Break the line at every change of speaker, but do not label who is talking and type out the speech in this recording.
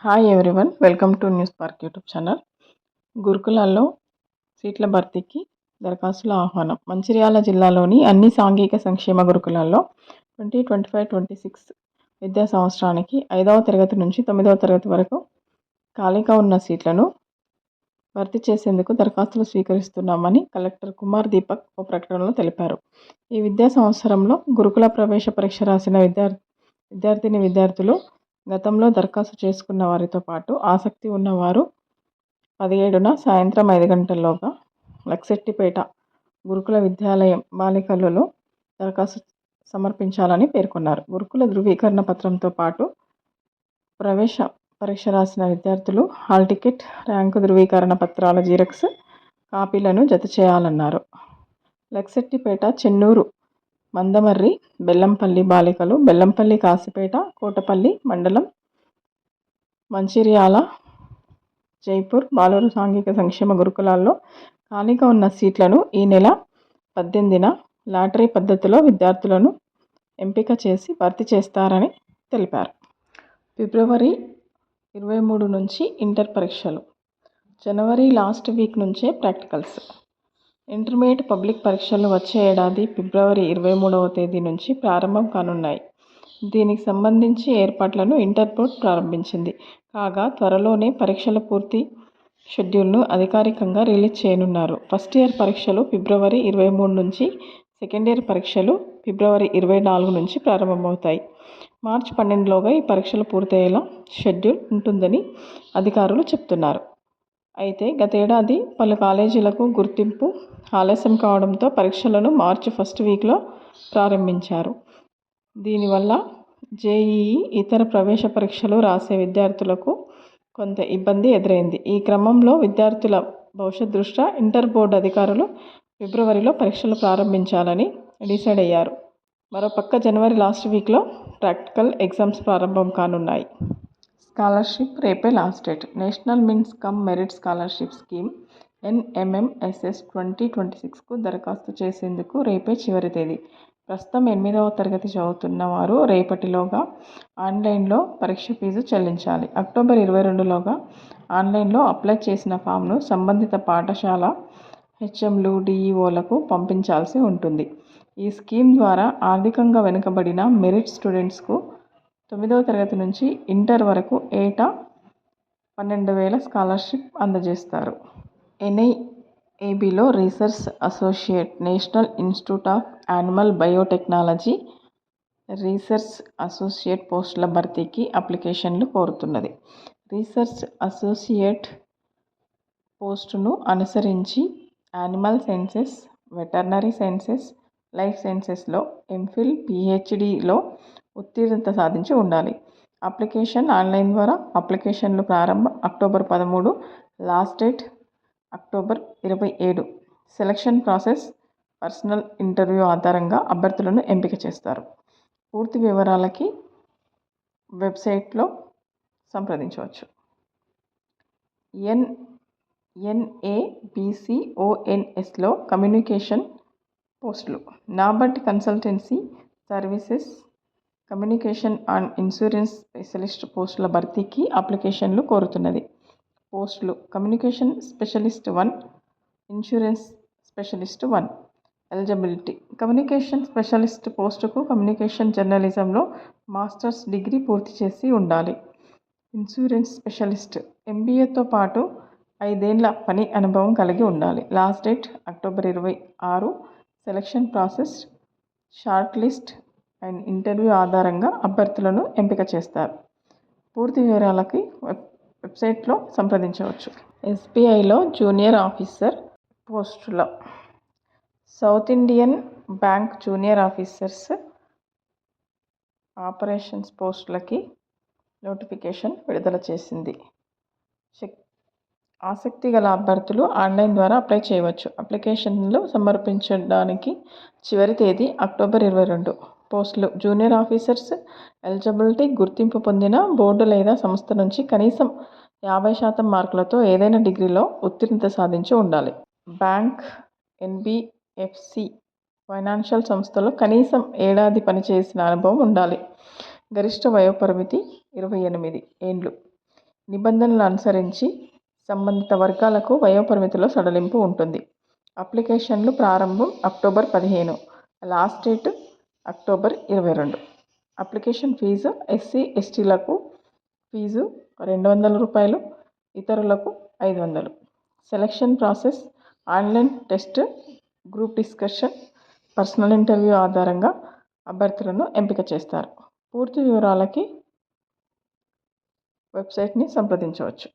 Hi everyone, welcome to news park YouTube channel. గురుకులాల్లో సీట్ల భర్తీకి దరఖాస్తుల ఆహ్వానం. మంచిర్యాల జిల్లాలోని అన్ని సాంఘిక సంక్షేమ గురుకులాల్లో 2025-26 విద్యా సంవత్సరానికి 5వ తరగతి నుంచి 9వ తరగతి వరకు ఖాళీగా ఉన్న సీట్లను భర్తీ చేసేందుకు దరఖాస్తులు స్వీకరిస్తున్నామని కలెక్టర్ కుమార్ దీపక్ ఓ ప్రకటనలో తెలిపారు. ఈ విద్యా సంవత్సరంలో గురుకుల ప్రవేశ పరీక్ష రాసిన విద్యార్థులు గతంలో దరఖాస్తు చేసుకున్న వారితో పాటు ఆసక్తి ఉన్నవారు 17న సాయంత్రం 5 గంటల్లోగా లక్సెట్టిపేట గురుకుల విద్యాలయం బాలికలలో దరఖాస్తు సమర్పించాలని పేర్కొన్నారు. గురుకుల ధృవీకరణ పత్రంతో పాటు ప్రవేశ పరీక్ష రాసిన విద్యార్థులు హాల్ టికెట్, ర్యాంకు ధృవీకరణ పత్రాల జిరాక్స్ కాపీలను జత చేయాలన్నారు. లక్సెట్టిపేట, చెన్నూరు, మందమర్రి, బెల్లంపల్లి బాలికలు, బెల్లంపల్లి, కాసిపేట, కోటపల్లి మండలం, మంచిర్యాల, జైపూర్ బాలుర సాంఘిక సంక్షేమ గురుకులాల్లో ఖాళీగా ఉన్న సీట్లను ఈ నెల 18న లాటరీ పద్ధతిలో విద్యార్థులను ఎంపిక చేసి భర్తీ చేస్తారని తెలిపారు. ఫిబ్రవరి 23 నుంచి ఇంటర్ పరీక్షలు. జనవరి లాస్ట్ వీక్ నుంచే ప్రాక్టికల్స్. ఇంటర్మీడియట్ పబ్లిక్ పరీక్షలు వచ్చే ఏడాది ఫిబ్రవరి 23వ తేదీ నుంచి ప్రారంభం కానున్నాయి. దీనికి సంబంధించి ఏర్పాట్లను ఇంటర్ బోర్డ్ ప్రారంభించింది. కాగా త్వరలోనే పరీక్షల పూర్తి షెడ్యూల్ను అధికారికంగా రిలీజ్ చేయనున్నారు. ఫస్ట్ ఇయర్ పరీక్షలు ఫిబ్రవరి 23 నుంచి, సెకండ్ ఇయర్ పరీక్షలు ఫిబ్రవరి 24 నుంచి ప్రారంభమవుతాయి. మార్చి 12లోగా ఈ పరీక్షలు పూర్తయ్యేలా షెడ్యూల్ ఉంటుందని అధికారులు చెబుతున్నారు. అయితే గతేడాది పలు కాలేజీలకు గుర్తింపు ఆలస్యం కావడంతో పరీక్షలను మార్చి ఫస్ట్ వీక్లో ప్రారంభించారు. దీనివల్ల జేఈఈ, ఇతర ప్రవేశ పరీక్షలు రాసే విద్యార్థులకు కొంత ఇబ్బంది ఎదురైంది. ఈ క్రమంలో విద్యార్థుల భవిష్యత్ దృష్ట్యా ఇంటర్ బోర్డు అధికారులు ఫిబ్రవరిలో పరీక్షలు ప్రారంభించాలని డిసైడ్ అయ్యారు. మరోపక్క జనవరి లాస్ట్ వీక్లో ప్రాక్టికల్ ఎగ్జామ్స్ ప్రారంభం కానున్నాయి. స్కాలర్షిప్ రేపే last date. National mince come merit scholarship scheme NMMSS 2026కు దరఖాస్తు చేసేందుకు రేపే చివరి తేదీ. ప్రస్తుతం 8వ తరగతి చదువుతున్న వారు రేపటిలోగా ఆన్లైన్లో పరీక్ష ఫీజు చెల్లించాలి. అక్టోబర్ 22లోగా ఆన్లైన్లో అప్లై చేసిన ఫామ్ను సంబంధిత పాఠశాల హెచ్ఎంలు, డిఈఓలకు పంపించాల్సి ఉంటుంది. ఈ స్కీమ్ ద్వారా ఆర్థికంగా వెనుకబడిన మెరిట్ స్టూడెంట్స్కు 9వ తరగతి నుంచి ఇంటర్ వరకు ఏటా 12,000 స్కాలర్షిప్ అందజేస్తారు. NIABలో research associate, national institute of animal biotechnology research associate పోస్టుల భర్తీకి అప్లికేషన్లు కోరుతున్నది. రీసెర్చ్ అసోసియేట్ పోస్టును అనుసరించి animal sciences, veterinary sciences, life సైన్సెస్లో ఎంఫిల్, PhDలో ఉత్తీర్ణత సాధించి ఉండాలి. అప్లికేషన్ ఆన్లైన్ ద్వారా. అప్లికేషన్లు ప్రారంభం October 13, last date October 27. Selection process personal interview ఆధారంగా అభ్యర్థులను ఎంపిక చేస్తారు. పూర్తి వివరాలకి వెబ్సైట్లో సంప్రదించవచ్చు. NABCONSలో కమ్యూనికేషన్ పోస్టులు. NABARD consultancy services communication and insurance specialist పోస్టుల భర్తీకి అప్లికేషన్లు కోరుతున్నది. పోస్టులు: communication specialist 1, insurance specialist 1. Eligibility: communication specialist పోస్టుకు కమ్యూనికేషన్ జర్నలిజంలో మాస్టర్స్ డిగ్రీ పూర్తి చేసి ఉండాలి. ఇన్సూరెన్స్ స్పెషలిస్ట్ MBAతో పాటు 5 ఏళ్ల పని అనుభవం కలిగి ఉండాలి. Last date October 26. Selection process short list and interview ఆధారంగా అభ్యర్థులను ఎంపిక చేస్తారు. పూర్తి వివరాలకి వెబ్సైట్లో సంప్రదించవచ్చు. SBIలో జూనియర్ ఆఫీసర్ పోస్టుల. South Indian bank junior officers operations పోస్టులకి నోటిఫికేషన్ విడుదల చేసింది. ఆసక్తి గల అభ్యర్థులు ఆన్లైన్ ద్వారా అప్లై చేయవచ్చు. అప్లికేషన్లు సమర్పించడానికి చివరి తేదీ అక్టోబర్ 22. పోస్టులు: జూనియర్ ఆఫీసర్స్. ఎలిజిబిలిటీ: గుర్తింపు పొందిన బోర్డు లేదా సంస్థ నుంచి కనీసం 50% మార్కులతో ఏదైనా డిగ్రీలో ఉత్తీర్ణత సాధించి ఉండాలి. బ్యాంక్, NBFC, ఫైనాన్షియల్ సంస్థలో కనీసం ఏడాది పనిచేసిన అనుభవం ఉండాలి. గరిష్ట వయోపరిమితి 28 ఏండ్లు. నిబంధనలు అనుసరించి సంబంధిత వర్గాలకు వయోపరిమితిలో సడలింపు ఉంటుంది. అప్లికేషన్లు ప్రారంభం October 15, last date October 22. Application fee SC ఎస్టీలకు ఫీజు ₹200, ఇతరులకు 500. Selection process online test, group discussion, personal interview ఆధారంగా అభ్యర్థులను ఎంపిక చేస్తారు. పూర్తి వివరాలకి వెబ్సైట్ని సంప్రదించవచ్చు.